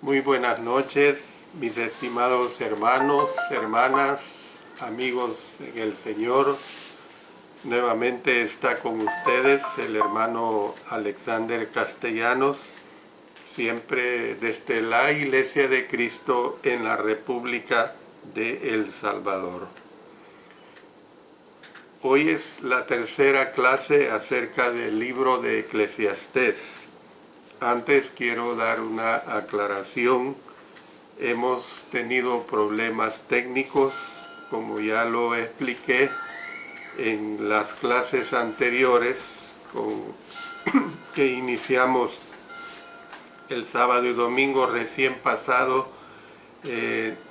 Muy buenas noches, mis estimados hermanos, hermanas, amigos en el Señor. Nuevamente está con ustedes el hermano Alexander Castellanos, siempre desde la Iglesia de Cristo en la República de El Salvador. Hoy es la tercera clase acerca del libro de Eclesiastés. Antes quiero dar una aclaración. Hemos tenido problemas técnicos, como ya lo expliqué en las clases anteriores que iniciamos el sábado y domingo recién pasado.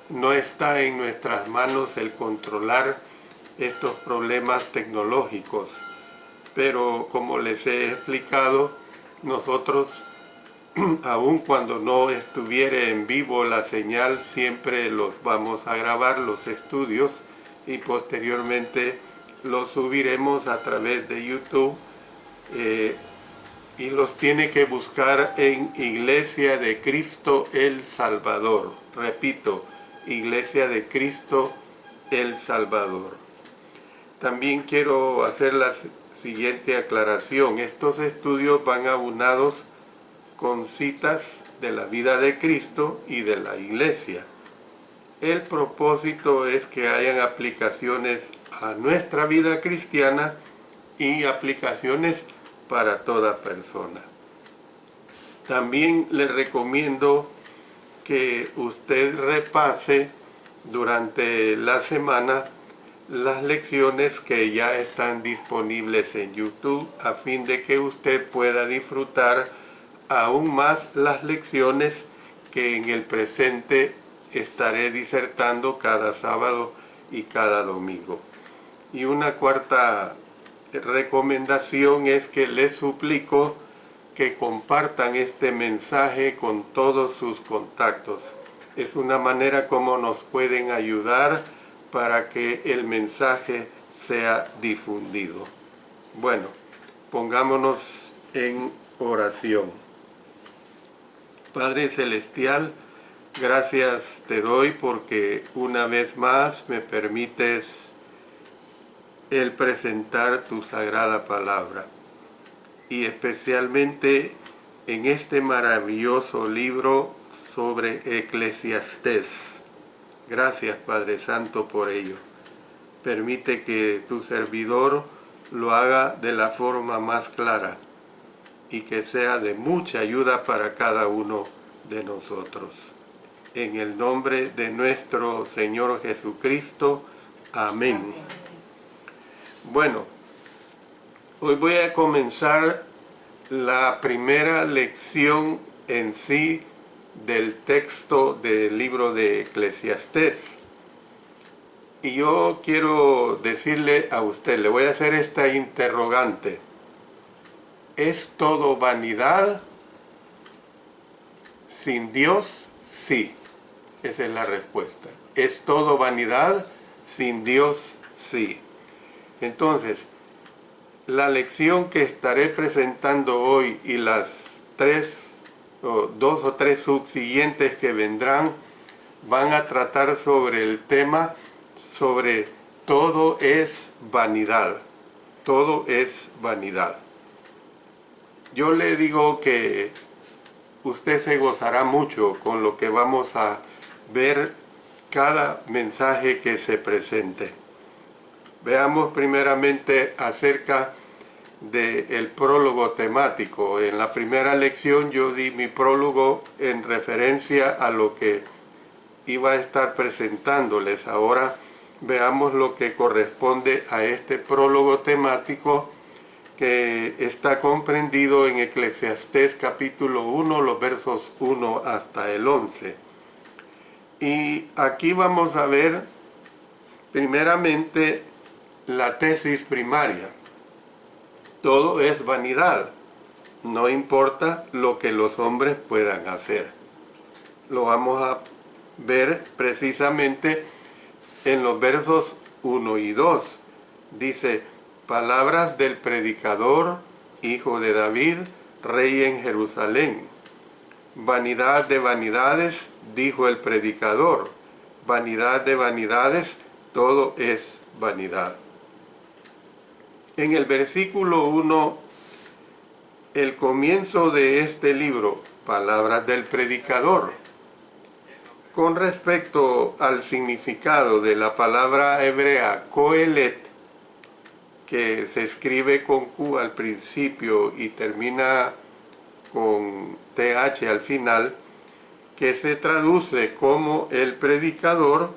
No está en nuestras manos el controlar estos problemas tecnológicos, pero como les he explicado, nosotros aun cuando no estuviera en vivo la señal, siempre los vamos a grabar los estudios y posteriormente los subiremos a través de YouTube y los tiene que buscar en Iglesia de Cristo El Salvador. Repito, Iglesia de Cristo El Salvador. También quiero hacer la siguiente aclaración. Estos estudios van aunados con citas de la vida de Cristo y de la Iglesia. El propósito es que hayan aplicaciones a nuestra vida cristiana y aplicaciones para toda persona. También le recomiendo que usted repase durante la semana las lecciones que ya están disponibles en YouTube a fin de que usted pueda disfrutar aún más las lecciones que en el presente estaré disertando cada sábado y cada domingo. Y una cuarta recomendación es que les suplico que compartan este mensaje con todos sus contactos. Es una manera como nos pueden ayudar para que el mensaje sea difundido. Bueno, pongámonos en oración. Padre Celestial, gracias te doy porque una vez más me permites el presentar tu sagrada palabra y especialmente en este maravilloso libro sobre Eclesiastés. Gracias Padre Santo por ello. Permite que tu servidor lo haga de la forma más clara y que sea de mucha ayuda para cada uno de nosotros. En el nombre de nuestro Señor Jesucristo. Amén. Amén. Bueno, hoy voy a comenzar la primera lección en sí del texto del libro de Eclesiastés. Y yo quiero decirle a usted, le voy a hacer esta interrogante. ¿Es todo vanidad? Sin Dios, sí. Esa es la respuesta. ¿Es todo vanidad? Sin Dios, sí. Entonces, la lección que estaré presentando hoy y las dos o tres subsiguientes que vendrán van a tratar sobre el tema sobre todo es vanidad. Todo es vanidad. Yo le digo que usted se gozará mucho con lo que vamos a ver cada mensaje que se presente. Veamos primeramente acerca del prólogo temático. En la primera lección yo di mi prólogo en referencia a lo que iba a estar presentándoles. Ahora veamos lo que corresponde a este prólogo temático que está comprendido en Eclesiastés capítulo 1, los versos 1 hasta el 11. Y aquí vamos a ver primeramente la tesis primaria. Todo es vanidad, no importa lo que los hombres puedan hacer. Lo vamos a ver precisamente en los versos 1 y 2. Dice: palabras del predicador, hijo de David, rey en Jerusalén. vanidad de vanidades, dijo el predicador. Vanidad de vanidades, todo es vanidad. En el versículo 1, el comienzo de este libro, palabras del predicador. Con respecto al significado de la palabra hebrea Kohelet, que se escribe con Q al principio y termina con TH al final, que se traduce como el predicador,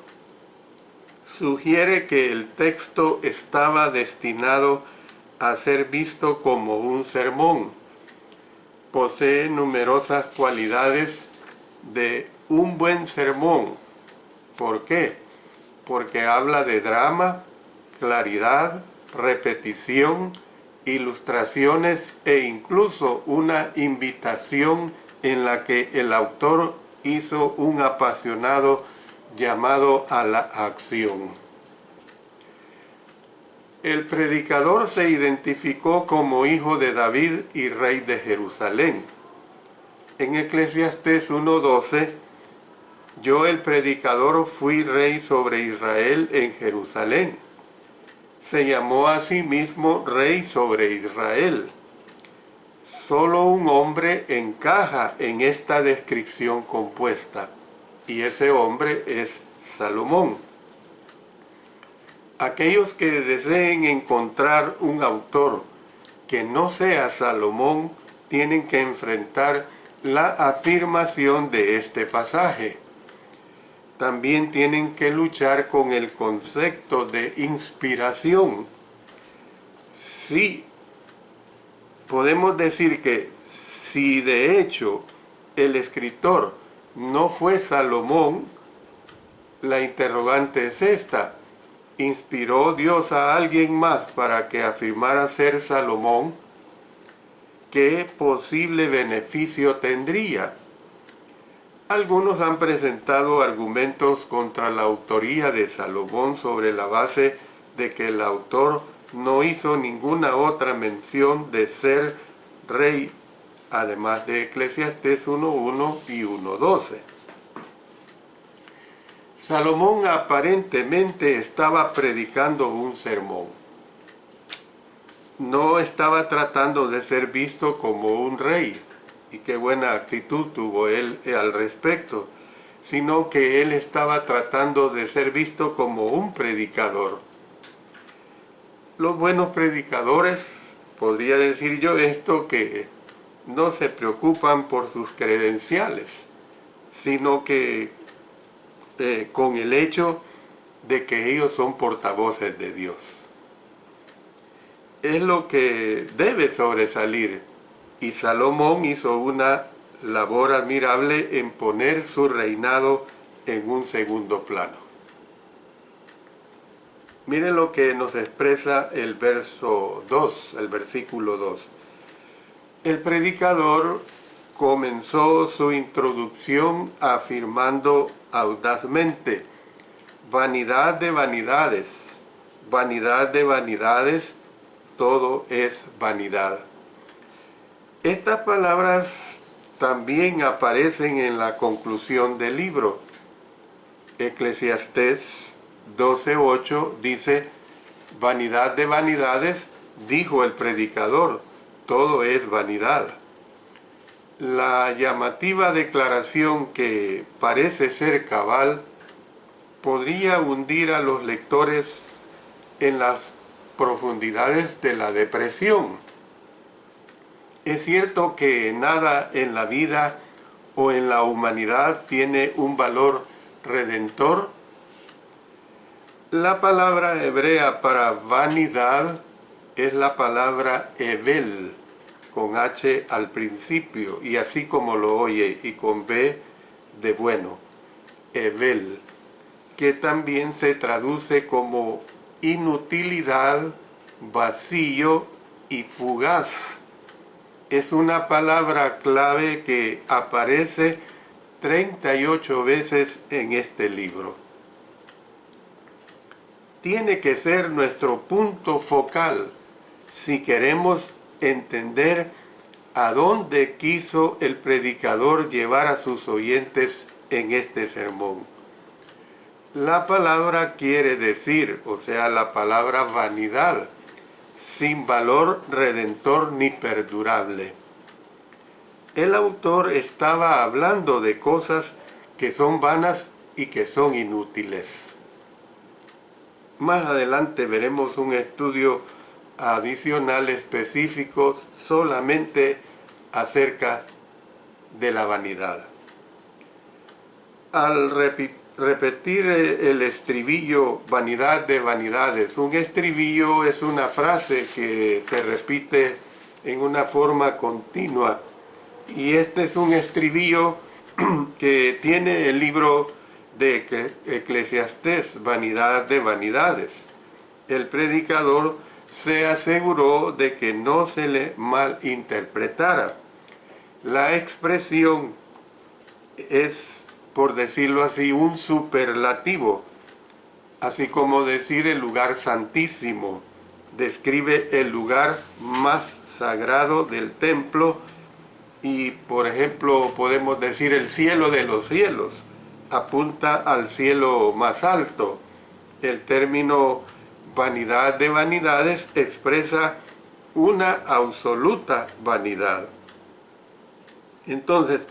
sugiere que el texto estaba destinado a ser visto como un sermón. Posee numerosas cualidades de un buen sermón. ¿Por qué? Porque habla de drama, claridad, repetición, ilustraciones e incluso una invitación en la que el autor hizo un apasionado llamado a la acción. El predicador se identificó como hijo de David y rey de Jerusalén. En Eclesiastés 1:12, yo el predicador fui rey sobre Israel en Jerusalén. Se llamó a sí mismo rey sobre Israel. Solo un hombre encaja en esta descripción compuesta, y ese hombre es Salomón. Aquellos que deseen encontrar un autor que no sea Salomón tienen que enfrentar la afirmación de este pasaje. También tienen que luchar con el concepto de inspiración. Sí, podemos decir que si de hecho el escritor no fue Salomón, la interrogante es esta: ¿inspiró Dios a alguien más para que afirmara ser Salomón? ¿Qué posible beneficio tendría? Algunos han presentado argumentos contra la autoría de Salomón sobre la base de que el autor no hizo ninguna otra mención de ser rey, además de Eclesiastés 1:1 y 1:12. Salomón aparentemente estaba predicando un sermón. No estaba tratando de ser visto como un rey, y qué buena actitud tuvo él al respecto, sino que él estaba tratando de ser visto como un predicador. Los buenos predicadores, podría decir yo esto, que no se preocupan por sus credenciales, sino que con el hecho de que ellos son portavoces de Dios. Es lo que debe sobresalir, y Salomón hizo una labor admirable en poner su reinado en un segundo plano. Miren lo que nos expresa el verso 2, el versículo 2. El predicador comenzó su introducción afirmando audazmente: vanidad de vanidades, todo es vanidad. Estas palabras también aparecen en la conclusión del libro. Eclesiastés 12:8 dice: vanidad de vanidades, dijo el predicador, todo es vanidad. La llamativa declaración, que parece ser cabal, podría hundir a los lectores en las profundidades de la depresión. Es cierto que nada en la vida o en la humanidad tiene un valor redentor. La palabra hebrea para vanidad es la palabra evel, con H al principio, y así como lo oye, y con B de bueno, evel, que también se traduce como inutilidad, vacío y fugaz. Es una palabra clave que aparece 38 veces en este libro. Tiene que ser nuestro punto focal si queremos entender a dónde quiso el predicador llevar a sus oyentes en este sermón. La palabra quiere decir, o sea, la palabra vanidad, sin valor redentor ni perdurable. El autor estaba hablando de cosas que son vanas y que son inútiles. Más adelante veremos un estudio adicional específico solamente acerca de la vanidad. Al repetir el estribillo vanidad de vanidades, un estribillo es una frase que se repite en una forma continua, y este es un estribillo que tiene el libro de Eclesiastés, vanidad de vanidades. El predicador se aseguró de que no se le malinterpretara. La expresión es, por decirlo así, un superlativo, así como decir el lugar santísimo. Describe el lugar más sagrado del templo y, por ejemplo, podemos decir el cielo de los cielos. Apunta al cielo más alto. El término vanidad de vanidades expresa una absoluta vanidad. Entonces,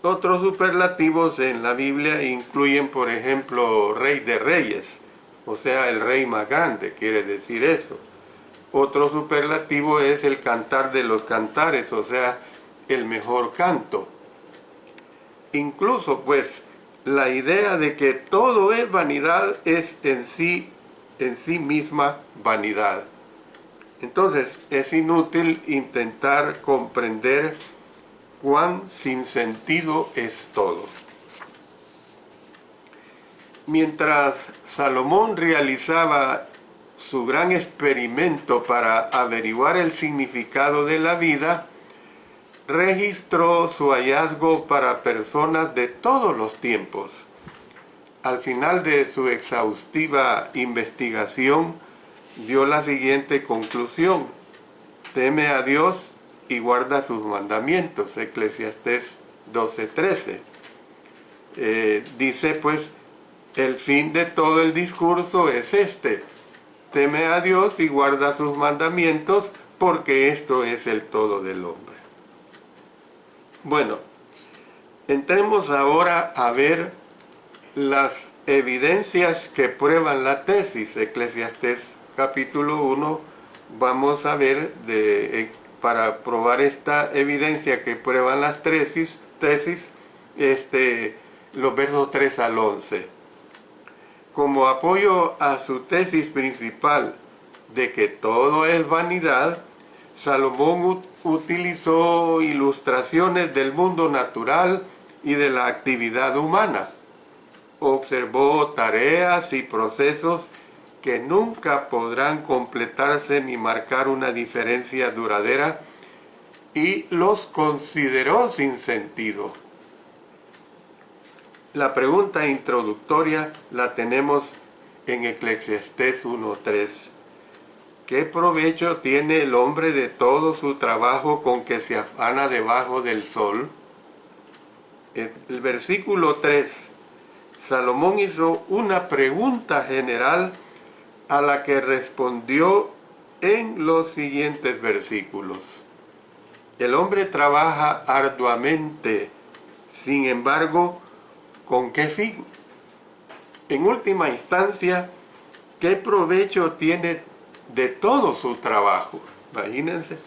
otros superlativos en la Biblia incluyen, por ejemplo, Rey de Reyes, o sea, el rey más grande, quiere decir eso. Otro superlativo es el cantar de los cantares, o sea, el mejor canto. Incluso, pues, la idea de que todo es vanidad es en sí misma vanidad. Entonces, es inútil intentar comprender cuán sin sentido es todo. Mientras Salomón realizaba su gran experimento para averiguar el significado de la vida, registró su hallazgo para personas de todos los tiempos. Al final de su exhaustiva investigación, dio la siguiente conclusión: teme a Dios y guarda sus mandamientos. Eclesiastés 12:13. Dice pues, el fin de todo el discurso es este: teme a Dios y guarda sus mandamientos, porque esto es el todo del hombre. Bueno, entremos ahora a ver las evidencias que prueban la tesis. Eclesiastés capítulo 1, vamos a ver para probar esta evidencia que prueban las tesis, los versos 3 al 11. Como apoyo a su tesis principal de que todo es vanidad, Salomón utilizó ilustraciones del mundo natural y de la actividad humana. Observó tareas y procesos que nunca podrán completarse ni marcar una diferencia duradera, y los consideró sin sentido. La pregunta introductoria la tenemos en Eclesiastés 1:3. ¿Qué provecho tiene el hombre de todo su trabajo con que se afana debajo del sol? El versículo 3, Salomón hizo una pregunta general a la que respondió en los siguientes versículos. El hombre trabaja arduamente, sin embargo, ¿con qué fin? En última instancia, ¿qué provecho tiene de todo su trabajo? Imagínense.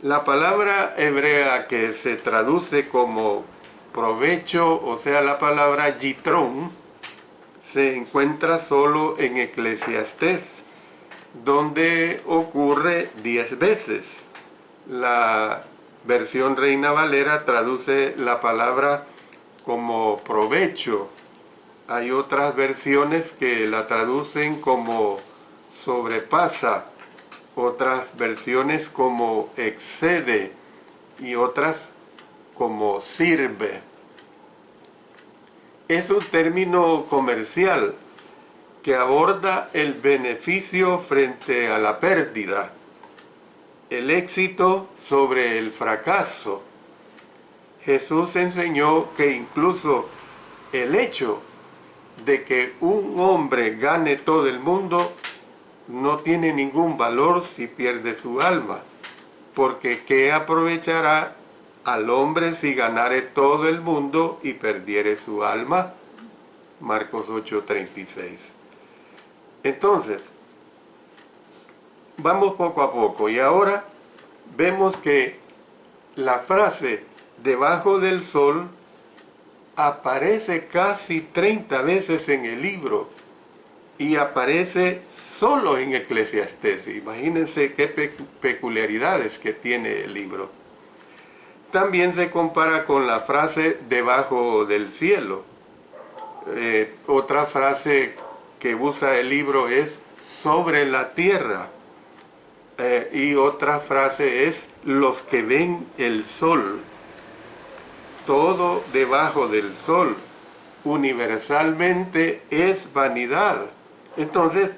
La palabra hebrea que se traduce como provecho, o sea, la palabra yitrón, se encuentra solo en Eclesiastés, donde ocurre 10 veces. La versión Reina Valera traduce la palabra como provecho. Hay otras versiones que la traducen como sobrepasa, otras versiones como excede y otras como sirve. Es un término comercial que aborda el beneficio frente a la pérdida. el éxito sobre el fracaso. Jesús enseñó que incluso el hecho de que un hombre gane todo el mundo no tiene ningún valor si pierde su alma, porque ¿qué aprovechará al hombre si ganare todo el mundo y perdiere su alma? Marcos 8:36. Entonces, vamos poco a poco y ahora vemos que la frase debajo del sol aparece casi 30 veces en el libro y aparece solo en Eclesiastés. Imagínense qué peculiaridades que tiene el libro. También se compara con la frase debajo del cielo. Otra frase que usa el libro es sobre la tierra. Y otra frase es los que ven el sol. Todo debajo del sol universalmente es vanidad. Entonces,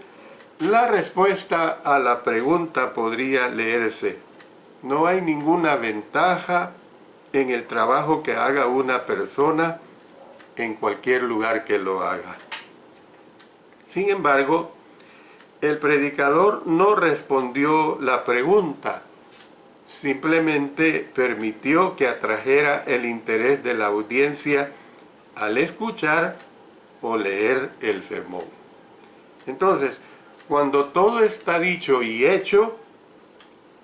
la respuesta a la pregunta podría leerse: no hay ninguna ventaja en el trabajo que haga una persona en cualquier lugar que lo haga. Sin embargo, el predicador no respondió la pregunta, simplemente permitió que atrajera el interés de la audiencia al escuchar o leer el sermón. Entonces, cuando todo está dicho y hecho,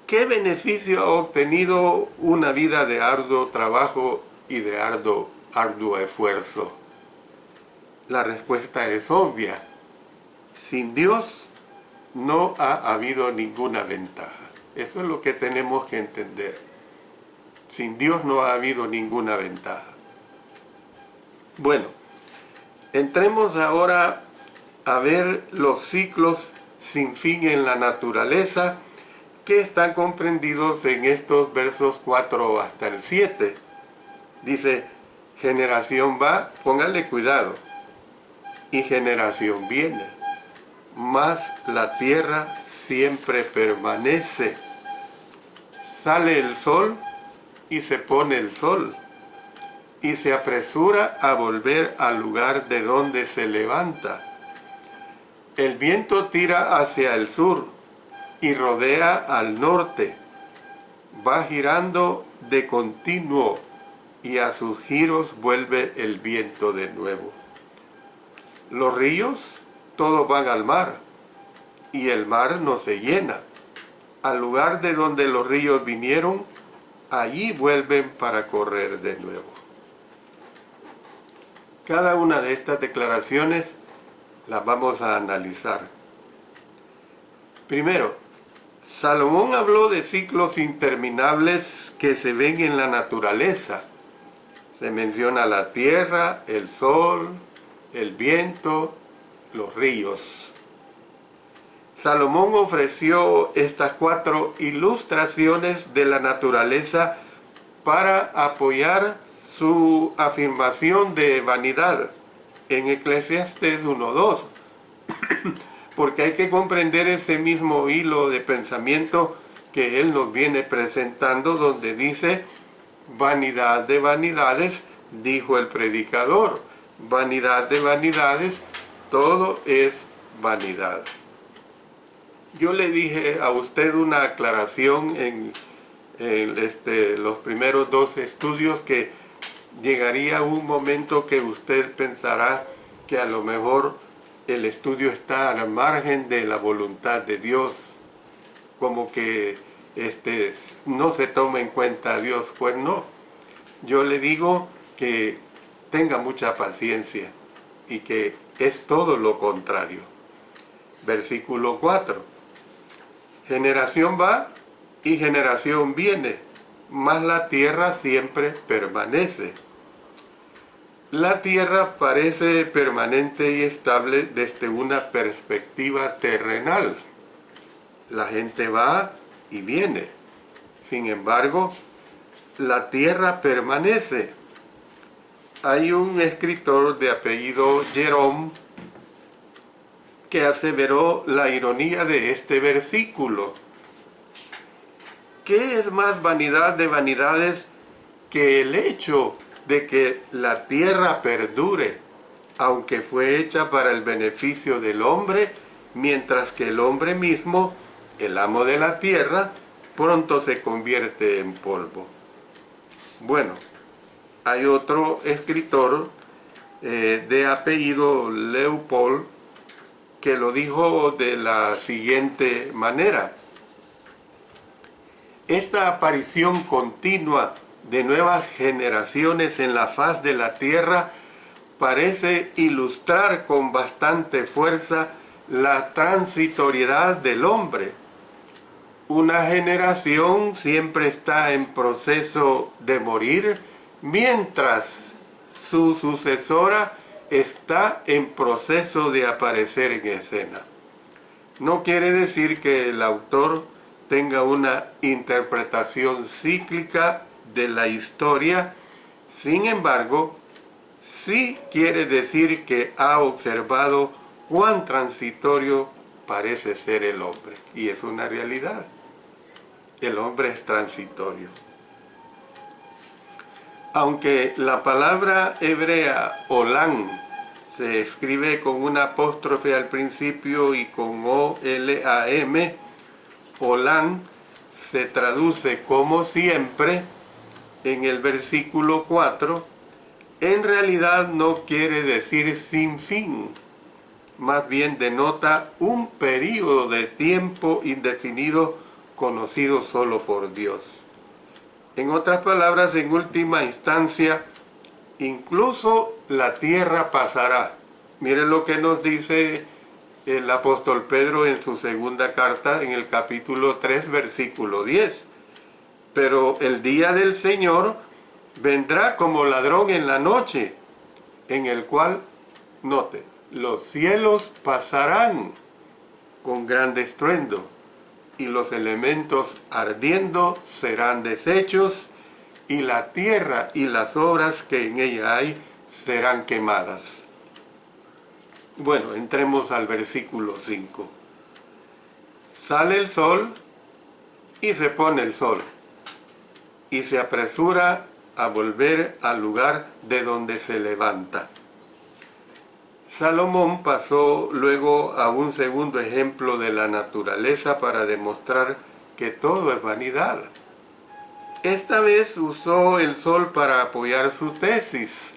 ¿qué beneficio ha obtenido una vida de arduo trabajo y de arduo esfuerzo? La respuesta es obvia. Sin Dios no ha habido ninguna ventaja. Eso es lo que tenemos que entender. Sin Dios no ha habido ninguna ventaja. Bueno, entremos ahora a ver los ciclos sin fin en la naturaleza que están comprendidos en estos versos 4 hasta el 7. Dice, generación va, póngale cuidado, y generación viene, mas la tierra siempre permanece. Sale el sol y se pone el sol, y se apresura a volver al lugar de donde se levanta. El viento tira hacia el sur y rodea al norte. Va girando de continuo y a sus giros vuelve el viento de nuevo. Los ríos todos van al mar y el mar no se llena. Al lugar de donde los ríos vinieron, allí vuelven para correr de nuevo. Cada una de estas declaraciones las vamos a analizar. Primero, Salomón habló de ciclos interminables que se ven en la naturaleza. Se menciona la tierra, el sol, el viento, los ríos. Salomón ofreció estas 4 ilustraciones de la naturaleza para apoyar su afirmación de vanidad en Eclesiastés 1:2. Porque hay que comprender ese mismo hilo de pensamiento que él nos viene presentando, donde dice, vanidad de vanidades, dijo el predicador, vanidad de vanidades, todo es vanidad. Yo le dije a usted una aclaración en los primeros 2 estudios que llegaría un momento que usted pensará que a lo mejor el estudio está al margen de la voluntad de Dios, como que no se toma en cuenta a Dios. Pues no, yo le digo que tenga mucha paciencia y que es todo lo contrario. Versículo 4. Generación va y generación viene, mas la tierra siempre permanece. La tierra parece permanente y estable desde una perspectiva terrenal. La gente va y viene. Sin embargo, la tierra permanece. Hay un escritor de apellido Jerome que aseveró la ironía de este versículo. ¿qué es más vanidad de vanidades que el hecho de que la tierra perdure, aunque fue hecha para el beneficio del hombre, mientras que el hombre mismo, el amo de la tierra, pronto se convierte en polvo? Bueno, hay otro escritor de apellido Leopold que lo dijo de la siguiente manera: esta aparición continua de nuevas generaciones en la faz de la tierra parece ilustrar con bastante fuerza la transitoriedad del hombre. Una generación siempre está en proceso de morir, mientras su sucesora está en proceso de aparecer en escena. No quiere decir que el autor tenga una interpretación cíclica de la historia, sin embargo, sí quiere decir que ha observado cuán transitorio parece ser el hombre, y es una realidad. El hombre es transitorio. Aunque la palabra hebrea olam se escribe con una apóstrofe al principio y con O-L-A-M, olam se traduce como siempre en el versículo 4, en realidad no quiere decir sin fin, más bien denota un periodo de tiempo indefinido conocido solo por Dios. En otras palabras, en última instancia, incluso la tierra pasará. Miren lo que nos dice el apóstol Pedro en su segunda carta, en el capítulo 3, versículo 10. Pero el día del Señor vendrá como ladrón en la noche, en el cual, note, los cielos pasarán con gran estruendo, y los elementos ardiendo serán deshechos, y la tierra y las obras que en ella hay serán quemadas. Bueno, entremos al versículo 5. Sale el sol y se pone el sol, y se apresura a volver al lugar de donde se levanta. Salomón pasó luego a un segundo ejemplo de la naturaleza para demostrar que todo es vanidad. Esta vez usó el sol para apoyar su tesis.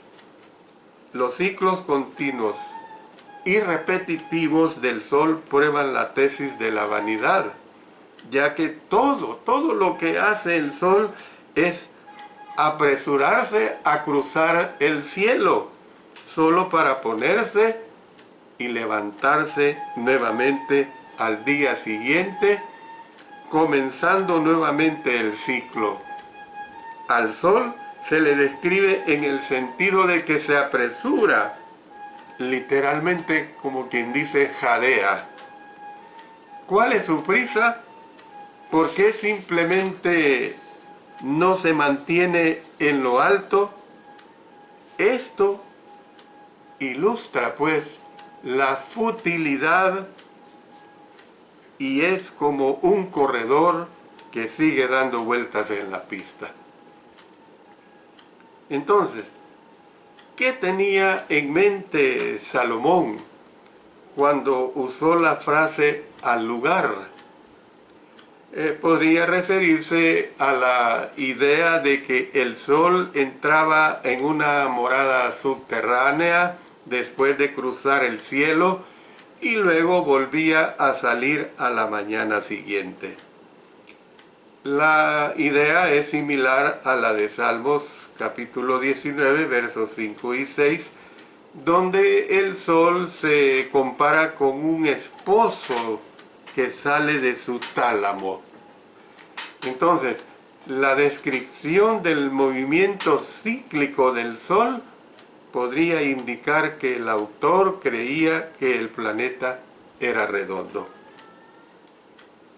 Los ciclos continuos y repetitivos del sol prueban la tesis de la vanidad, ya que todo lo que hace el sol es apresurarse a cruzar el cielo, solo para ponerse y levantarse nuevamente al día siguiente, comenzando nuevamente el ciclo. Al sol se le describe en el sentido de que se apresura, literalmente como quien dice jadea. ¿Cuál es su prisa? ¿Por qué simplemente no se mantiene en lo alto? Esto ilustra pues la futilidad y es como un corredor que sigue dando vueltas en la pista. Entonces, ¿qué tenía en mente Salomón cuando usó la frase al lugar? Podría referirse a la idea de que el sol entraba en una morada subterránea después de cruzar el cielo y luego volvía a salir a la mañana siguiente. La idea es similar a la de Salmos capítulo 19, versos 5 y 6, donde el sol se compara con un esposo que sale de su tálamo. Entonces, la descripción del movimiento cíclico del sol podría indicar que el autor creía que el planeta era redondo.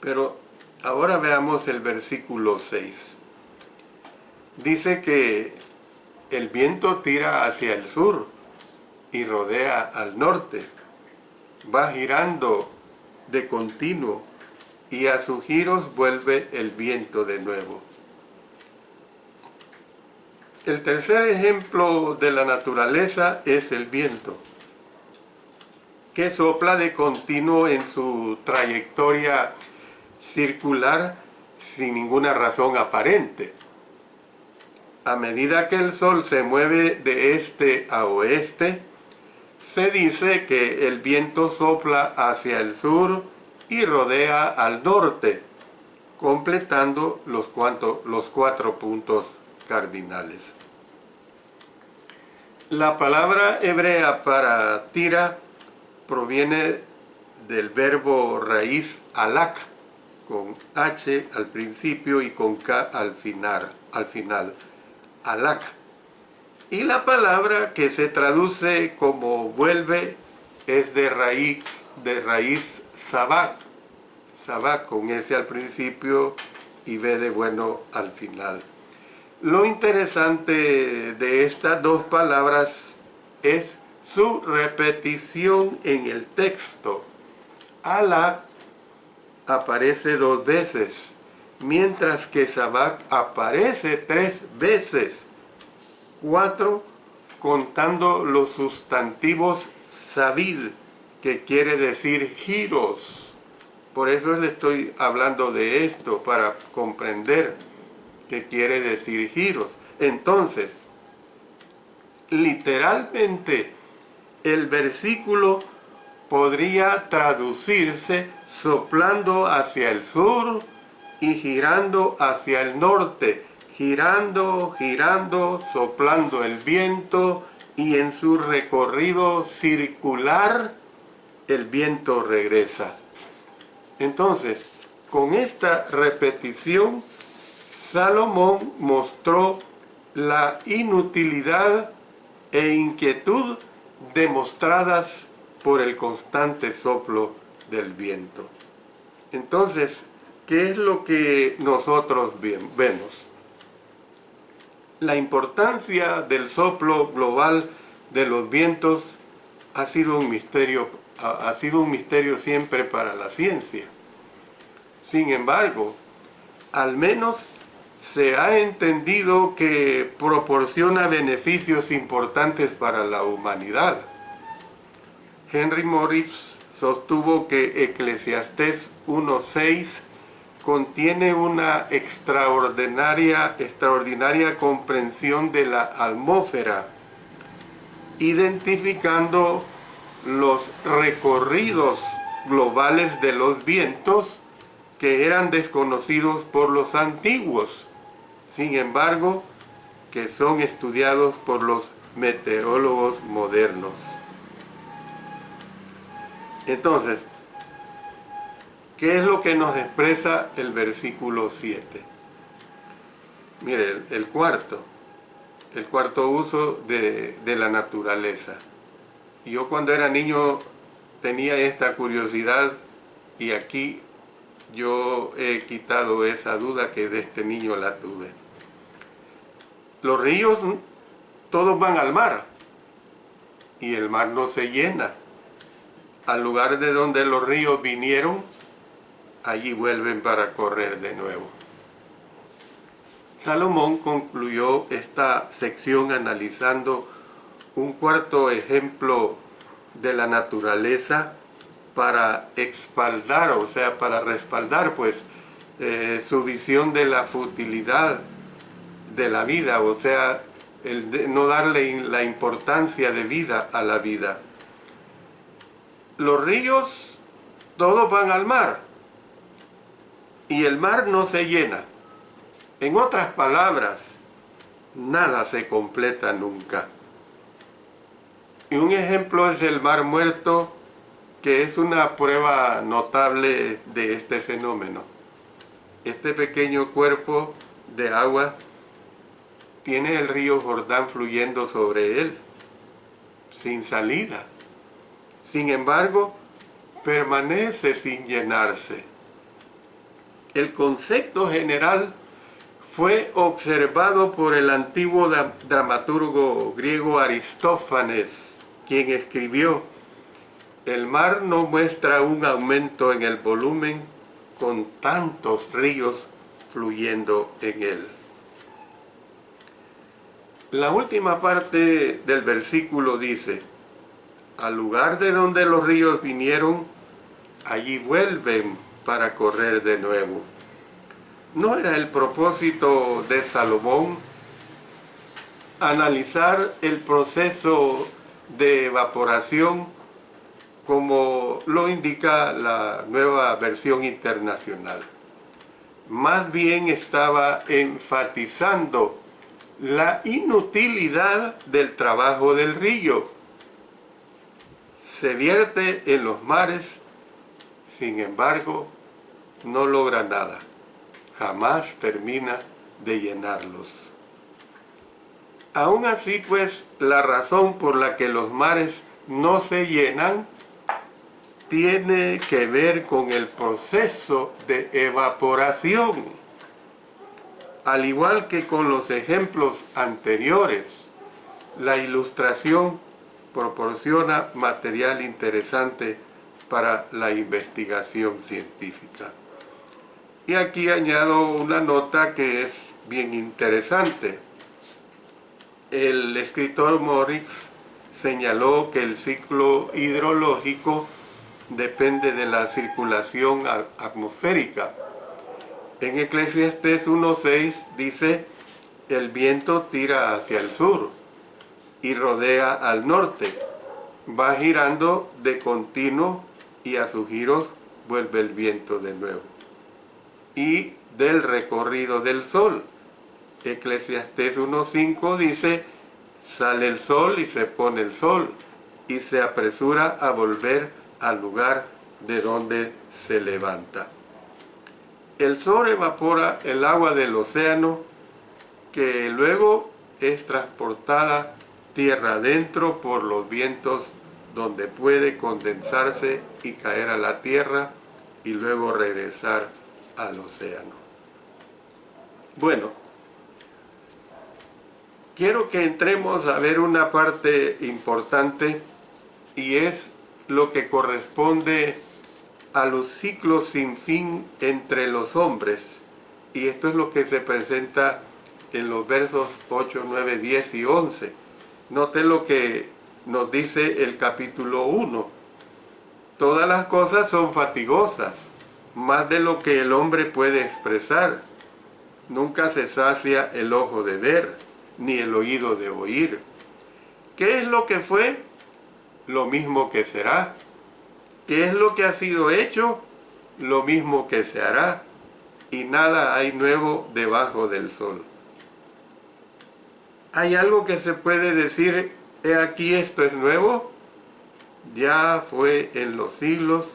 Pero ahora veamos el versículo 6. Dice que el viento tira hacia el sur y rodea al norte. Va girando de continuo y a sus giros vuelve el viento de nuevo. El tercer ejemplo de la naturaleza es el viento, que sopla de continuo en su trayectoria circular sin ninguna razón aparente. A medida que el sol se mueve de este a oeste, se dice que el viento sopla hacia el sur y rodea al norte, completando los 4 puntos cardinales. La palabra hebrea para tira proviene del verbo raíz alak, con H al principio y con K al final, alak. Y la palabra que se traduce como vuelve es de raíz sabak, con S al principio y B de bueno al final. Lo interesante de estas dos palabras es su repetición en el texto. Alak aparece 2 veces, mientras que sabak aparece 3 veces. 4 contando los sustantivos sabid, que quiere decir giros. Por eso le estoy hablando de esto, para comprender que quiere decir giros. Entonces, literalmente, el versículo podría traducirse soplando hacia el sur y girando hacia el norte. Girando, girando, soplando el viento, y en su recorrido circular el viento regresa. Entonces, con esta repetición, Salomón mostró la inutilidad e inquietud demostradas por el constante soplo del viento. Entonces, ¿qué es lo que nosotros vemos? La importancia del soplo global de los vientos ha sido un misterio siempre para la ciencia. Sin embargo, al menos se ha entendido que proporciona beneficios importantes para la humanidad. Henry Morris sostuvo que Eclesiastés 1:6 contiene una extraordinaria comprensión de la atmósfera, identificando los recorridos globales de los vientos que eran desconocidos por los antiguos, sin embargo, que son estudiados por los meteorólogos modernos. Entonces, ¿qué es lo que nos expresa el versículo 7? Mire, el cuarto uso de la naturaleza. Yo cuando era niño tenía esta curiosidad, y aquí yo he quitado esa duda que de este niño la tuve. Los ríos todos van al mar, y el mar no se llena. Al lugar de donde los ríos vinieron, allí vuelven para correr de nuevo. Salomón concluyó esta sección analizando un cuarto ejemplo de la naturaleza para respaldar pues su visión de la futilidad de la vida, o sea, el de no darle la importancia de vida a la vida. Los ríos todos van al mar, y el mar no se llena. En otras palabras, nada se completa nunca. Y un ejemplo es el Mar Muerto, que es una prueba notable de este fenómeno. Este pequeño cuerpo de agua tiene el río Jordán fluyendo sobre él, sin salida. Sin embargo, permanece sin llenarse. El concepto general fue observado por el antiguo dramaturgo griego Aristófanes, quien escribió: el mar no muestra un aumento en el volumen con tantos ríos fluyendo en él. La última parte del versículo dice: al lugar de donde los ríos vinieron, allí vuelven para correr de nuevo. ¿No era el propósito de Salomón analizar el proceso de evaporación como lo indica la Nueva Versión Internacional? Más bien estaba enfatizando la inutilidad del trabajo del río. Se vierte en los mares, sin embargo, no logra nada. Jamás termina de llenarlos. Aún así, pues, la razón por la que los mares no se llenan tiene que ver con el proceso de evaporación. Al igual que con los ejemplos anteriores, la ilustración proporciona material interesante para la investigación científica. Y aquí añado una nota que es bien interesante. El escritor Morris señaló que el ciclo hidrológico depende de la circulación atmosférica. En Eclesiastés 1:6 dice: el viento tira hacia el sur y rodea al norte, va girando de continuo y a sus giros vuelve el viento de nuevo. Y del recorrido del sol, Eclesiastés 1:5 dice: sale el sol y se pone el sol y se apresura a volver al lugar de donde se levanta. El sol evapora el agua del océano, que luego es transportada tierra adentro por los vientos, donde puede condensarse y caer a la tierra y luego regresar al océano. Bueno, quiero que entremos a ver una parte importante, y es lo que corresponde a los ciclos sin fin entre los hombres. Y esto es lo que se presenta en los versos 8, 9, 10 y 11. Note lo que nos dice el capítulo 1. Todas las cosas son fatigosas, más de lo que el hombre puede expresar. Nunca se sacia el ojo de ver, ni el oído de oír. ¿Qué es lo que fue? Lo mismo que será. ¿Qué es lo que ha sido hecho? Lo mismo que se hará. Y nada hay nuevo debajo del sol. ¿Hay algo que se puede decir, he aquí esto es nuevo? Ya fue en los siglos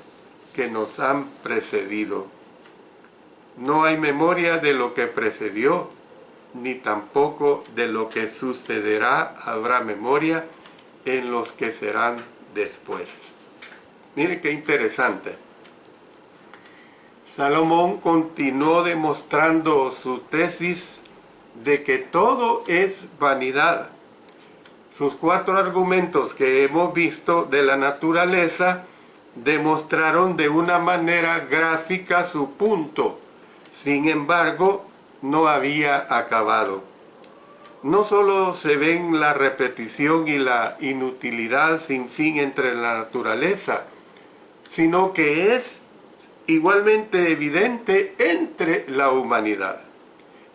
que nos han precedido. No hay memoria de lo que precedió, ni tampoco de lo que sucederá habrá memoria en los que serán después. Mire qué interesante. Salomón continuó demostrando su tesis de que todo es vanidad. Sus 4 argumentos que hemos visto de la naturaleza demostraron de una manera gráfica su punto. Sin embargo, no había acabado. No solo se ven la repetición y la inutilidad sin fin entre la naturaleza, sino que es igualmente evidente entre la humanidad.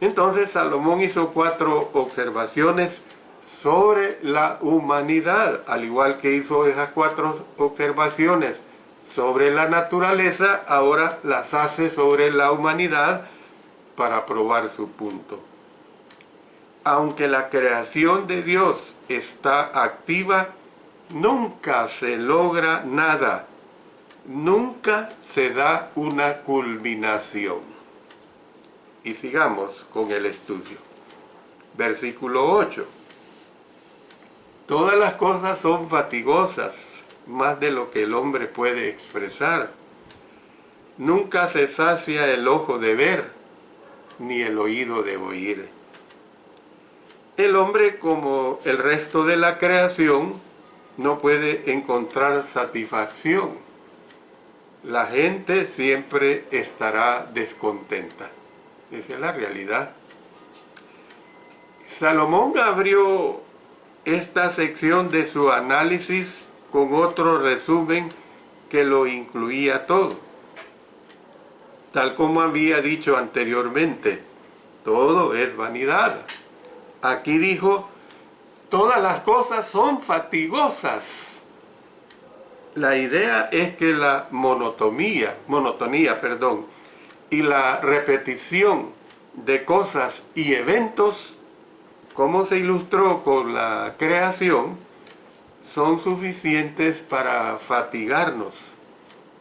Entonces Salomón hizo 4 observaciones sobre la humanidad, al igual que hizo esas 4 observaciones sobre la naturaleza, ahora las hace sobre la humanidad para probar su punto. Aunque la creación de Dios está activa, nunca se logra nada, nunca se da una culminación. Y sigamos con el estudio. Versículo 8. Todas las cosas son fatigosas, más de lo que el hombre puede expresar. Nunca se sacia el ojo de ver, ni el oído de oír. El hombre, como el resto de la creación, no puede encontrar satisfacción. la gente siempre estará descontenta. Esa es la realidad. Salomón abrió esta sección de su análisis con otro resumen que lo incluía todo. Tal como había dicho anteriormente, todo es vanidad. Aquí dijo, todas las cosas son fatigosas. La idea es que la monotonía, y la repetición de cosas y eventos, como se ilustró con la creación, son suficientes para fatigarnos.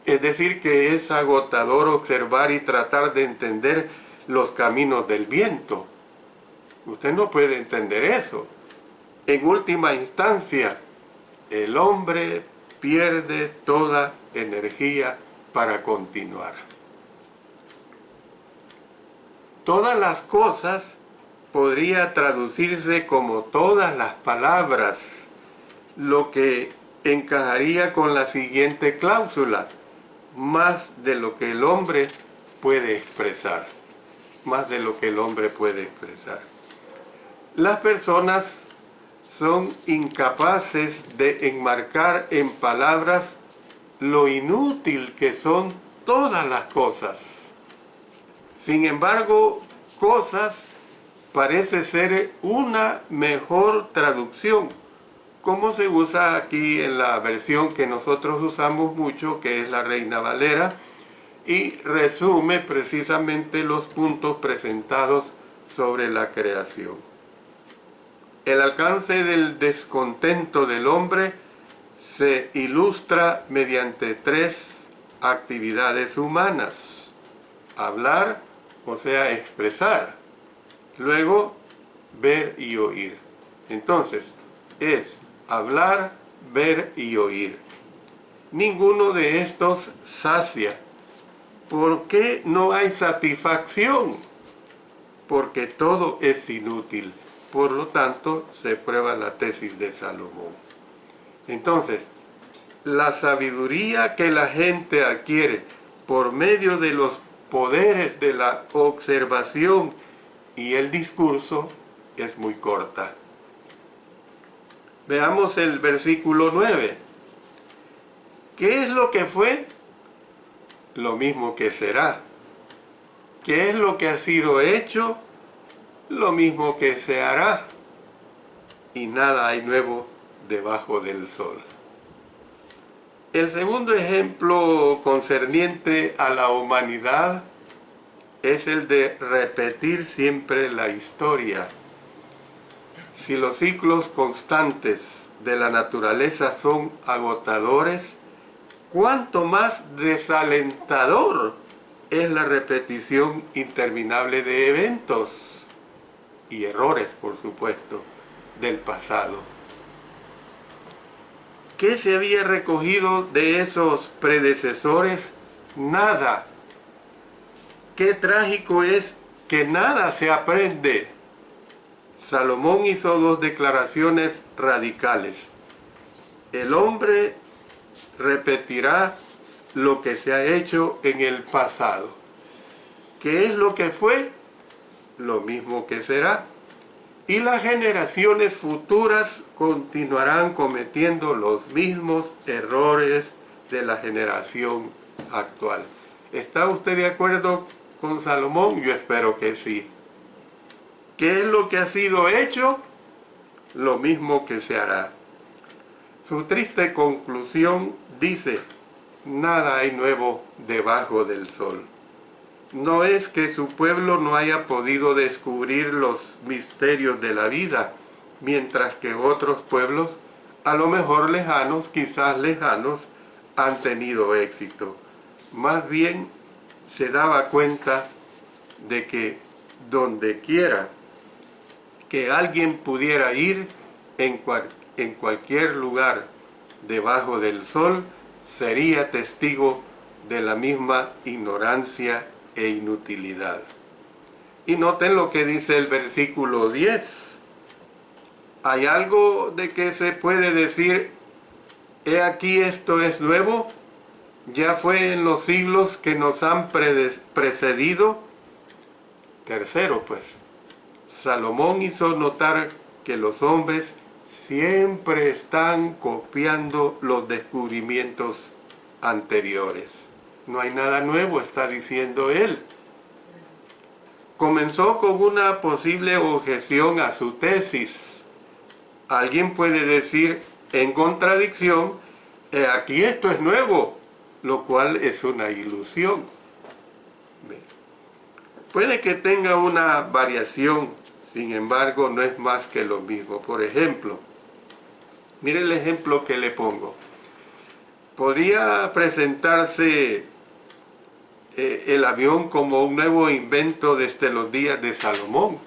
Es decir, que es agotador observar y tratar de entender los caminos del viento. Usted no puede entender eso. En última instancia, el hombre pierde toda energía para continuar. Todas las cosas podría traducirse como todas las palabras, lo que encajaría con la siguiente cláusula: más de lo que el hombre puede expresar. Más de lo que el hombre puede expresar. Las personas son incapaces de enmarcar en palabras lo inútil que son todas las cosas. Sin embargo, cosas parece ser una mejor traducción, como se usa aquí en la versión que nosotros usamos mucho, que es la Reina Valera, y resume precisamente los puntos presentados sobre la creación. El alcance del descontento del hombre se ilustra mediante 3 actividades humanas: hablar, o sea, expresar; luego, ver y oír. Entonces, es hablar, ver y oír. Ninguno de estos sacia. ¿Por qué no hay satisfacción? Porque todo es inútil. Por lo tanto, se prueba la tesis de Salomón. Entonces, la sabiduría que la gente adquiere por medio de los poderes de la observación y el discurso es muy corta. Veamos el versículo 9. ¿Qué es lo que fue? Lo mismo que será. ¿Qué es lo que ha sido hecho? Lo mismo que se hará. Y nada hay nuevo debajo del sol. El segundo ejemplo concerniente a la humanidad es el de repetir siempre la historia. Si los ciclos constantes de la naturaleza son agotadores, cuánto más desalentador es la repetición interminable de eventos y errores, por supuesto, del pasado. ¿Qué se había recogido de esos predecesores? Nada. Qué trágico es que nada se aprende. Salomón hizo 2 declaraciones radicales. El hombre repetirá lo que se ha hecho en el pasado. ¿Qué es lo que fue? Lo mismo que será. Y las generaciones futuras continuarán cometiendo los mismos errores de la generación actual. ¿Está usted de acuerdo con Salomón? Yo espero que sí. ¿Qué es lo que ha sido hecho? Lo mismo que se hará. Su triste conclusión dice: nada hay nuevo debajo del sol. No es que su pueblo no haya podido descubrir los misterios de la vida, mientras que otros pueblos, a lo mejor lejanos, quizás lejanos, han tenido éxito. Más bien se daba cuenta de que donde quiera que alguien pudiera ir, en cualquier lugar debajo del sol, sería testigo de la misma ignorancia e inutilidad. Y noten lo que dice el versículo 10. ¿Hay algo de que se puede decir, he aquí esto es nuevo? ya fue en los siglos que nos han precedido. Tercero, pues, Salomón hizo notar que los hombres siempre están copiando los descubrimientos anteriores. No hay nada nuevo, está diciendo él. Comenzó con una posible objeción a su tesis. Alguien puede decir en contradicción, aquí esto es nuevo, lo cual es una ilusión. Puede que tenga una variación, sin embargo no es más que lo mismo. Por ejemplo, mire el ejemplo que le pongo. Podría presentarse el avión como un nuevo invento desde los días de Salomón.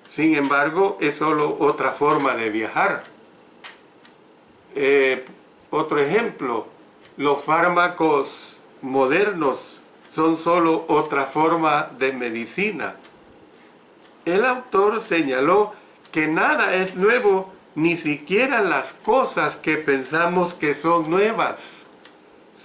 Sin embargo, es solo otra forma de viajar. Otro ejemplo, los fármacos modernos son solo otra forma de medicina. El autor señaló que nada es nuevo, ni siquiera las cosas que pensamos que son nuevas.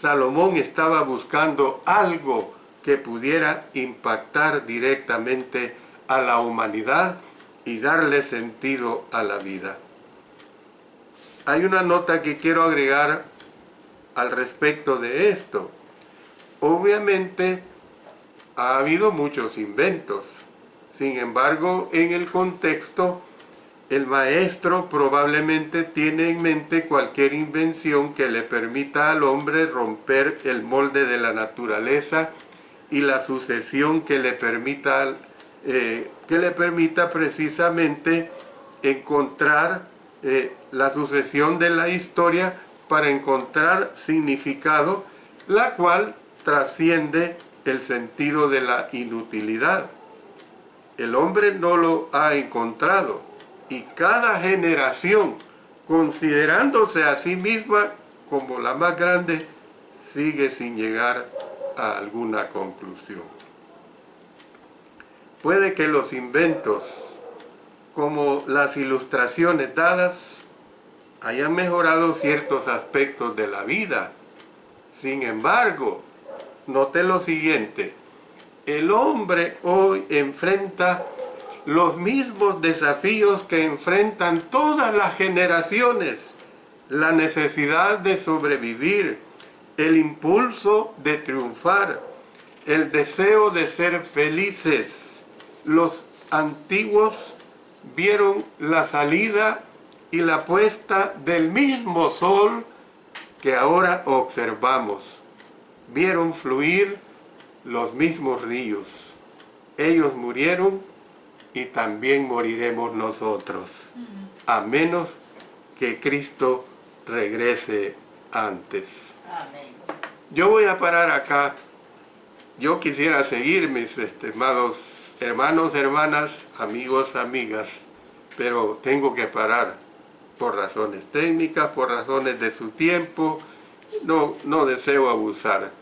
Salomón estaba buscando algo que pudiera impactar directamente a la humanidad y darle sentido a la vida. Hay una nota que quiero agregar al respecto de esto. Obviamente ha habido muchos inventos. Sin embargo, en el contexto, el maestro probablemente tiene en mente cualquier invención que le permita al hombre romper el molde de la naturaleza y la sucesión que le permita precisamente encontrar la sucesión de la historia para encontrar significado, la cual trasciende el sentido de la inutilidad. El hombre no lo ha encontrado y cada generación, considerándose a sí misma como la más grande, sigue sin llegar a alguna conclusión. Puede que los inventos, como las ilustraciones dadas, hayan mejorado ciertos aspectos de la vida. Sin embargo, note lo siguiente, el hombre hoy enfrenta los mismos desafíos que enfrentan todas las generaciones, la necesidad de sobrevivir, el impulso de triunfar, el deseo de ser felices. Los antiguos vieron la salida y la puesta del mismo sol que ahora observamos. Vieron fluir los mismos ríos. Ellos murieron y también moriremos nosotros, a menos que Cristo regrese antes. Amén. Yo voy a parar acá. Yo quisiera seguir, mis estimados hermanos, hermanas, amigos, amigas, pero tengo que parar por razones técnicas, por razones de su tiempo. No deseo abusar,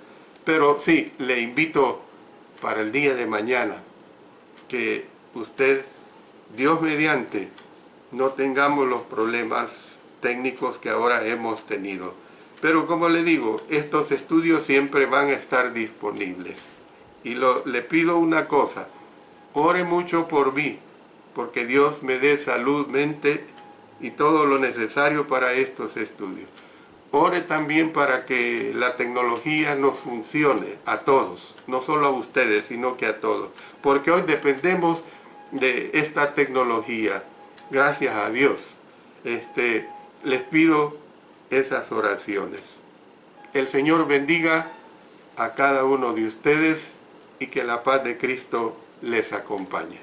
pero sí, le invito para el día de mañana que usted, Dios mediante, no tengamos los problemas técnicos que ahora hemos tenido. Pero como le digo, estos estudios siempre van a estar disponibles. Y le pido una cosa, ore mucho por mí, porque Dios me dé salud, mente y todo lo necesario para estos estudios. Ore también para que la tecnología nos funcione a todos, no solo a ustedes, sino que a todos. Porque hoy dependemos de esta tecnología, gracias a Dios. Les pido esas oraciones. El Señor bendiga a cada uno de ustedes y que la paz de Cristo les acompañe.